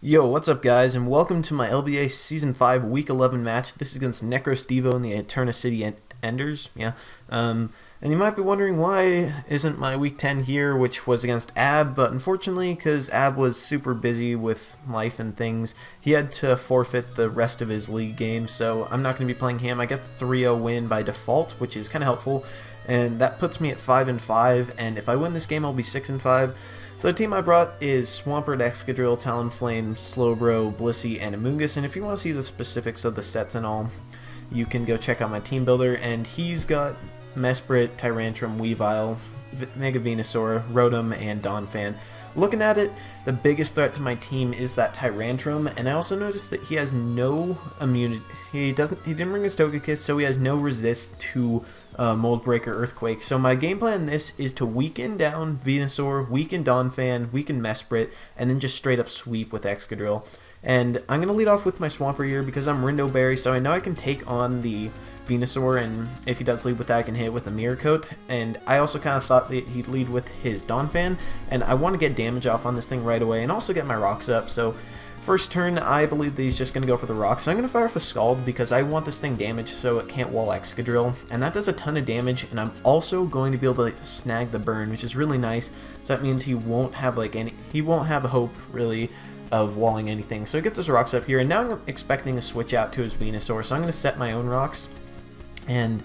Yo, what's up guys, and welcome to my LBA Season 5 Week 11 match. This is against Necrostevo and the Eterna City Enders, and you might be wondering why isn't my Week 10 here, which was against Ab, but unfortunately, because Ab was super busy with life and things, he had to forfeit the rest of his league game, so I'm not going to be playing him. I get the 3-0 win by default, which is kind of helpful, and that puts me at 5-5, and if I win this game, I'll be 6-5. So the team I brought is Swampert, Excadrill, Talonflame, Slowbro, Blissey, and Amoonguss, and if you want to see the specifics of the sets and all, you can go check out my team builder, and he's got Mesprit, Tyrantrum, Weavile, Mega Venusaur, Rotom, and Donphan. Looking at it, the biggest threat to my team is that Tyrantrum, and I also noticed that he has no immunity. He didn't bring his Togekiss, so he has no resist to Mold Breaker, Earthquake. So my game plan in this is to weaken down Venusaur, weaken Donphan, weaken Mesprit, and then just straight up sweep with Excadrill. And I'm going to lead off with my Swampert here because I'm Rindo Berry, so I know I can take on the Venusaur, and if he does lead with that, I can hit it with a Mirror Coat. And I also kind of thought that he'd lead with his Donphan, and I want to get damage off on this thing right away and also get my rocks up. So first turn, I believe that he's just going to go for the rocks. So I'm going to fire off a Scald because I want this thing damaged so it can't wall Excadrill, and that does a ton of damage, and I'm also going to be able to snag the burn, which is really nice. So that means he won't have a hope really of walling anything. So he gets his rocks up here, and now I'm expecting a switch out to his Venusaur, so I'm going to set my own rocks, and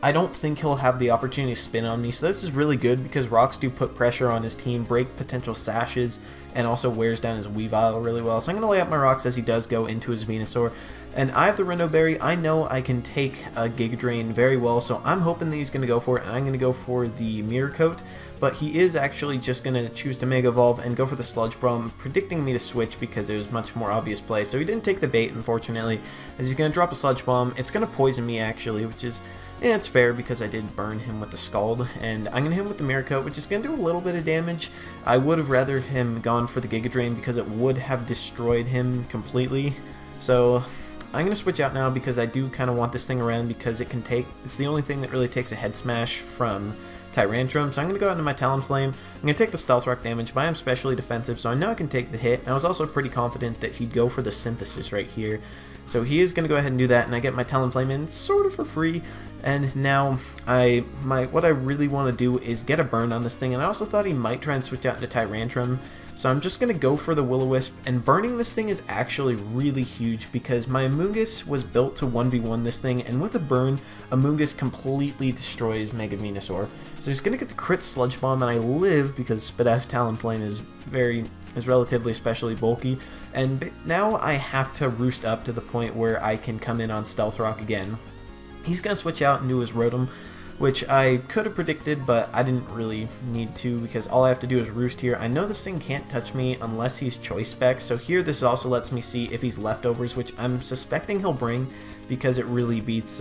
I don't think he'll have the opportunity to spin on me, so this is really good because rocks do put pressure on his team, break potential sashes, and also wears down his Weavile really well. So I'm going to lay out my rocks as he does go into his Venusaur. And I have the Rindo Berry. I know I can take a Giga Drain very well, so I'm hoping that he's going to go for it, and I'm going to go for the Mirror Coat. But he is actually just going to choose to Mega Evolve and go for the Sludge Bomb, predicting me to switch because it was much more obvious play. So he didn't take the bait, unfortunately, as he's going to drop a Sludge Bomb. It's going to poison me, actually, which is... yeah, it's fair because I did burn him with the Scald, and I'm going to hit him with the Mirror Coat, which is going to do a little bit of damage. I would have rather him gone for the Giga Drain because it would have destroyed him completely. So I'm going to switch out now because I do kind of want this thing around because it's the only thing that really takes a head smash from Tyrantrum. So I'm going to go out into my Talonflame. I'm going to take the Stealth Rock damage, but I am specially defensive, so I know I can take the hit. And I was also pretty confident that he'd go for the Synthesis right here. So he is going to go ahead and do that, and I get my Talonflame in sort of for free. And now what I really want to do is get a burn on this thing, and I also thought he might try and switch out into Tyrantrum. So I'm just going to go for the Will-O-Wisp, and burning this thing is actually really huge because my Amoonguss was built to 1v1 this thing, and with a burn, Amoonguss completely destroys Mega Venusaur. So he's going to get the crit Sludge Bomb, and I live because Spadaf Talonflame is relatively especially bulky, and now I have to roost up to the point where I can come in on Stealth Rock again. He's going to switch out and do his Rotom, which I could have predicted, but I didn't really need to because all I have to do is roost here. I know this thing can't touch me unless he's Choice Specs, so here this also lets me see if he's Leftovers, which I'm suspecting he'll bring because it really beats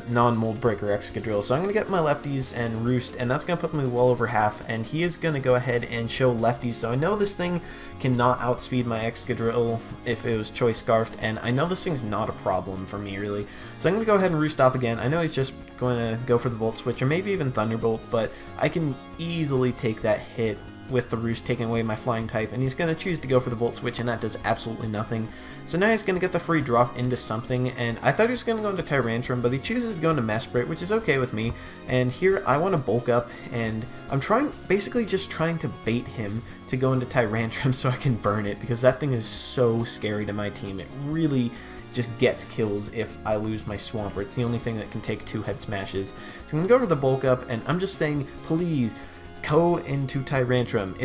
non-Mold Breaker Excadrill. So I'm going to get my lefties and roost, and that's going to put me well over half, and he is going to go ahead and show lefties. So I know this thing cannot outspeed my Excadrill if it was Choice Scarfed, and I know this thing's not a problem for me really. So I'm going to go ahead and roost off again. I know he's just going to go for the Volt Switch or maybe even Thunderbolt, but I can easily take that hit with the roost taking away my flying type, and he's going to choose to go for the Volt Switch, and that does absolutely nothing. So now he's going to get the free drop into something, and I thought he was going to go into Tyrantrum, but he chooses to go into Mesprit, which is okay with me. And here I want to bulk up, and I'm basically just trying to bait him to go into Tyrantrum so I can burn it, because that thing is so scary to my team. It really just gets kills if I lose my Swampert. It's the only thing that can take 2 head smashes. So I'm going to go for the bulk up, and I'm just saying, please, go into Tyrantrum.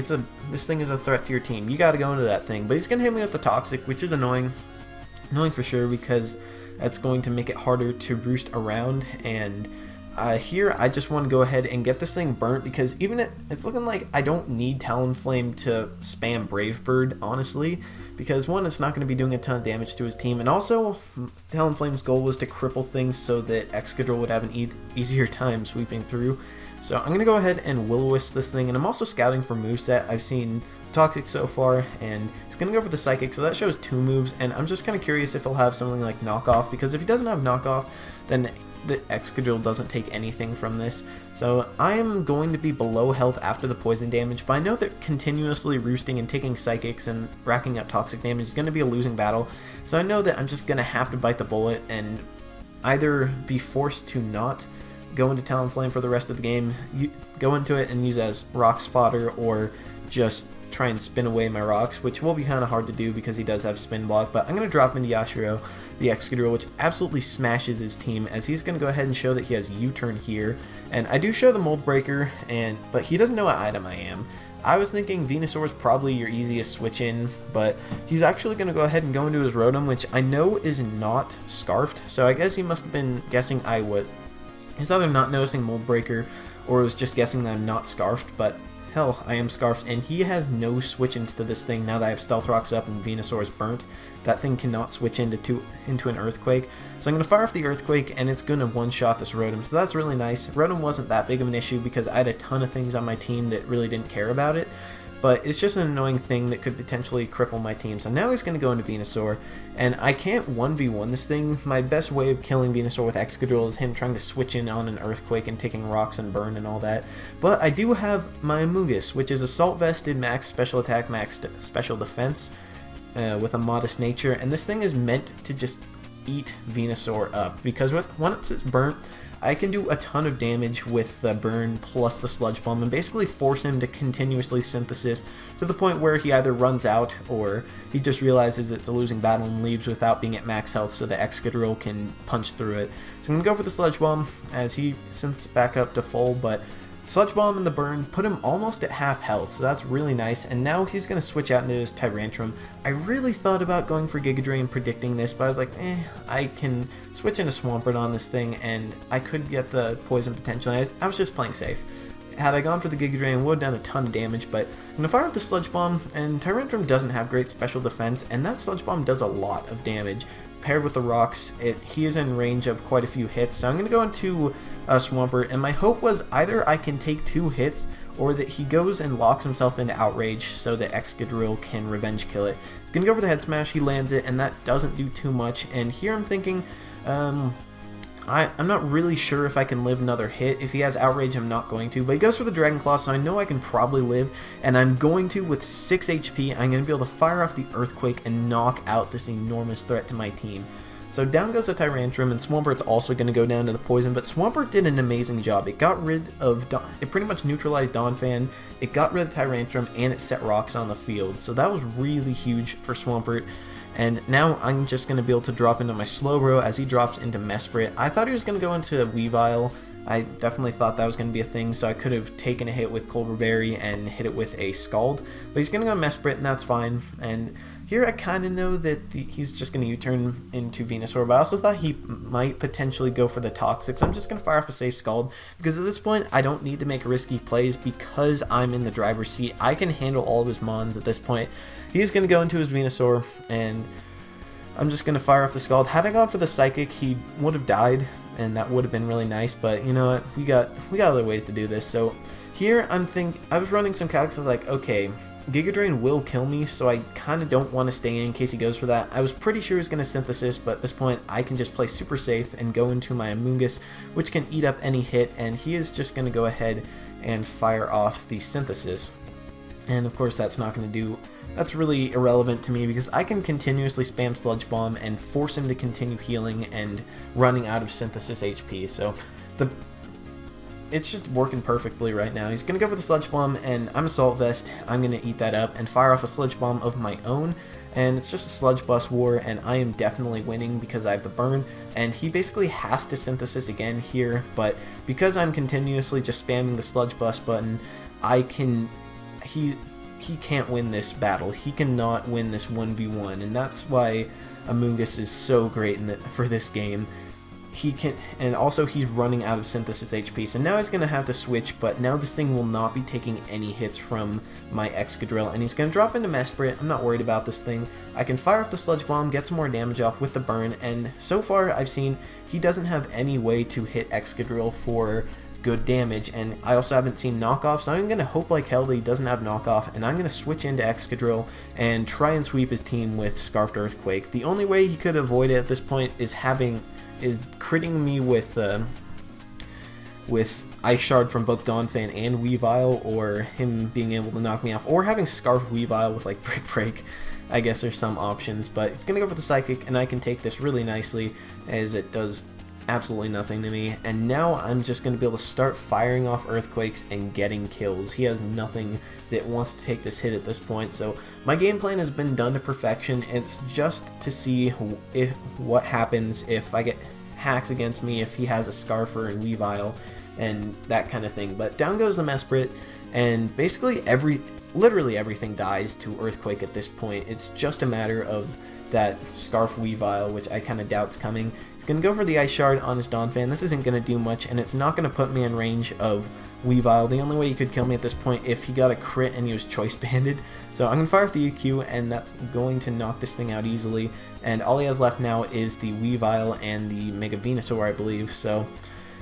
This thing is a threat to your team. You got to go into that thing. But he's going to hit me with the Toxic, which is annoying. Annoying for sure because that's going to make it harder to roost around. And here I just want to go ahead and get this thing burnt because even it's looking like I don't need Talonflame to spam Brave Bird, honestly. Because one, it's not going to be doing a ton of damage to his team. And also, Talonflame's goal was to cripple things so that Excadrill would have an easier time sweeping through. So I'm going to go ahead and Will-O-Wisp this thing, and I'm also scouting for moveset. I've seen Toxic so far, and he's going to go for the Psychic, so that shows 2 moves, and I'm just kind of curious if he'll have something like Knockoff, because if he doesn't have Knockoff, then the Excadrill doesn't take anything from this. So I am going to be below health after the poison damage, but I know that continuously roosting and taking psychics and racking up toxic damage is going to be a losing battle. So I know that I'm just going to have to bite the bullet and either be forced to not go into Talonflame for the rest of the game, go into it and use as rocks fodder, or just try and spin away my rocks, which will be kind of hard to do because he does have spin block. But I'm going to drop into Yashiro, the Excadrill, which absolutely smashes his team, as he's going to go ahead and show that he has U-turn here. And I do show the Mold Breaker, but he doesn't know what item I am. I was thinking Venusaur is probably your easiest switch in, but he's actually going to go ahead and go into his Rotom, which I know is not Scarfed, so I guess he must have been guessing I would. He's either not noticing Mold Breaker, or was just guessing that I'm not Scarfed, but hell, I am Scarfed, and he has no switch-ins to this thing now that I have Stealth Rocks up and Venusaur is burnt. That thing cannot switch into an Earthquake. So I'm going to fire off the Earthquake, and it's going to one-shot this Rotom, so that's really nice. Rotom wasn't that big of an issue because I had a ton of things on my team that really didn't care about it, but it's just an annoying thing that could potentially cripple my team. So now he's going to go into Venusaur, and I can't 1v1 this thing. My best way of killing Venusaur with Excadrill is him trying to switch in on an Earthquake and taking rocks and burn and all that. But I do have my Amoonguss, which is Assault Vested, max special attack, max special defense, with a modest nature, and this thing is meant to just eat Venusaur up, because once it's burnt, I can do a ton of damage with the burn plus the Sludge Bomb and basically force him to continuously synthesis to the point where he either runs out or he just realizes it's a losing battle and leaves without being at max health so the Excadrill can punch through it. So I'm going to go for the Sludge Bomb as he synths back up to full, but Sludge Bomb and the burn put him almost at half health, so that's really nice, and now he's going to switch out into his Tyrantrum. I really thought about going for Giga Drain predicting this, but I was like, I can switch into Swampert on this thing, and I could get the poison potentially. I was just playing safe. Had I gone for the Giga Drain, I would have done a ton of damage, but I'm going to fire up the Sludge Bomb, and Tyrantrum doesn't have great special defense, and that Sludge Bomb does a lot of damage. Paired with the rocks, he is in range of quite a few hits, so I'm going to go into Swampert, and my hope was either I can take 2 hits, or that he goes and locks himself into Outrage so that Excadrill can revenge kill it. He's going to go for the Head Smash, he lands it, and that doesn't do too much, and here I'm thinking, I'm not really sure if I can live another hit. If he has Outrage, I'm not going to, but he goes for the Dragon Claw, so I know I can probably live, and I'm going to with 6 HP. I'm going to be able to fire off the Earthquake and knock out this enormous threat to my team. So down goes the Tyrantrum, and Swampert's also going to go down to the poison, but Swampert did an amazing job. It got rid of, it pretty much neutralized Donphan, it got rid of Tyrantrum, and it set rocks on the field, so that was really huge for Swampert. And now I'm just going to be able to drop into my Slowbro as he drops into Mesprit. I thought he was going to go into Weavile. I definitely thought that was going to be a thing, so I could have taken a hit with Culver Berry and hit it with a Scald. But he's going to go Mesprit, and that's fine. And here I kind of know that he's just going to U-turn into Venusaur, but I also thought he might potentially go for the Toxic, so I'm just going to fire off a safe Scald, because at this point I don't need to make risky plays because I'm in the driver's seat. I can handle all of his Mons at this point. He's going to go into his Venusaur, and I'm just going to fire off the Scald. Had I gone for the Psychic, he would have died, and that would have been really nice, but you know what, we got other ways to do this. So here I was running some calcs. I was like, okay, Giga Drain will kill me, so I kind of don't want to stay in case he goes for that. I was pretty sure he was going to Synthesis, but at this point I can just play super safe and go into my Amoonguss, which can eat up any hit, and he is just going to go ahead and fire off the Synthesis. And of course that's not going to do, that's really irrelevant to me because I can continuously spam Sludge Bomb and force him to continue healing and running out of Synthesis HP. So it's just working perfectly right now. He's going to go for the Sludge Bomb, and I'm Assault Vest. I'm going to eat that up and fire off a Sludge Bomb of my own, and it's just a Sludge Bus war, and I am definitely winning because I have the burn, and he basically has to Synthesis again here, but because I'm continuously just spamming the Sludge Bus button, he can't win this battle. He cannot win this 1v1, and that's why Amoonguss is so great for this game. He can, and also he's running out of Synthesis HP, so now he's going to have to switch, but now this thing will not be taking any hits from my Excadrill, and he's going to drop into Mesprit. I'm not worried about this thing. I can fire off the Sludge Bomb, get some more damage off with the burn, and so far I've seen he doesn't have any way to hit Excadrill for good damage, and I also haven't seen knockoff, so I'm going to hope like hell that he doesn't have knockoff, and I'm going to switch into Excadrill and try and sweep his team with Scarfed Earthquake. The only way he could avoid it at this point is having is critting me with Ice Shard from both Donphan and Weavile, or him being able to knock me off, or having Scarf Weavile with like Break. I guess there's some options, but it's gonna go for the Psychic, and I can take this really nicely as it does absolutely nothing to me. And now I'm just gonna be able to start firing off Earthquakes and getting kills. He has nothing that wants to take this hit at this point, so my game plan has been done to perfection. It's just to see what happens if I get hacks against me, if he has a Scarfer and Weavile and that kind of thing. But down goes the Mesprit, and basically literally everything dies to Earthquake at this point. It's just a matter of that Scarf Weavile, which I kind of doubt's coming. He's going to go for the Ice Shard on his Donphan. This isn't going to do much, and it's not going to put me in range of Weavile. The only way he could kill me at this point if he got a crit and he was Choice Banded. So I'm going to fire off the EQ, and that's going to knock this thing out easily. And all he has left now is the Weavile and the Mega Venusaur, I believe. So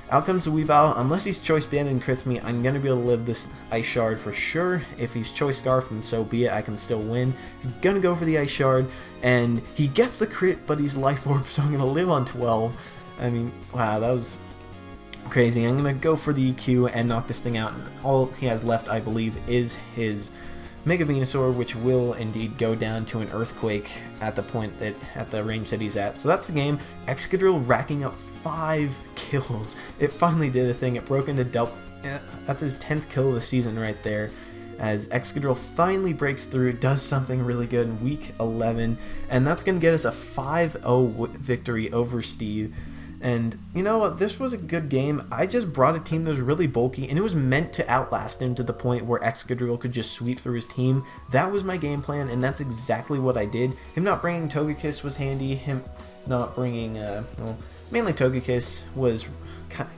out comes the Weavile. Unless he's Choice Banded and crits me, I'm going to be able to live this Ice Shard for sure. If he's Choice Scarf, then so be it. I can still win. He's going to go for the Ice Shard, and he gets the crit, but he's Life Orb, so I'm going to live on 12. I mean, wow, that was crazy. I'm going to go for the EQ and knock this thing out. All he has left, I believe, is his Mega Venusaur, which will indeed go down to an Earthquake at the range that he's at. So that's the game. Excadrill racking up 5 kills. It finally did a thing. It broke into that's his 10th kill of the season right there, as Excadrill finally breaks through, does something really good in week 11, and that's going to get us a 5-0 victory over Steve. And you know what, this was a good game. I just brought a team that was really bulky, and it was meant to outlast him to the point where Excadrill could just sweep through his team. That was my game plan, and that's exactly what I did. Him not bringing Togekiss was handy. Him not bringing, well, mainly Togekiss was,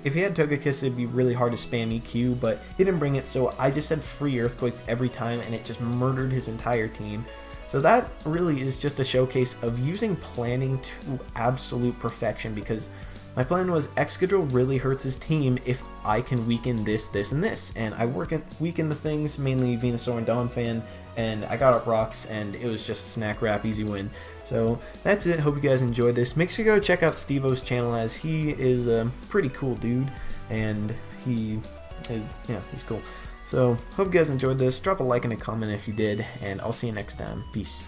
if he had Togekiss, it'd be really hard to spam EQ, but he didn't bring it, so I just had free Earthquakes every time, and it just murdered his entire team. So that really is just a showcase of using planning to absolute perfection, because my plan was Excadrill really hurts his team if I can weaken this, this, and this. And I weaken the things, mainly Venusaur and Donphan, and I got up rocks, and it was just a snack wrap, easy win. So that's it. Hope you guys enjoyed this. Make sure you go check out Steve-O's channel, as he is a pretty cool dude, and he's cool. So hope you guys enjoyed this. Drop a like and a comment if you did, and I'll see you next time. Peace.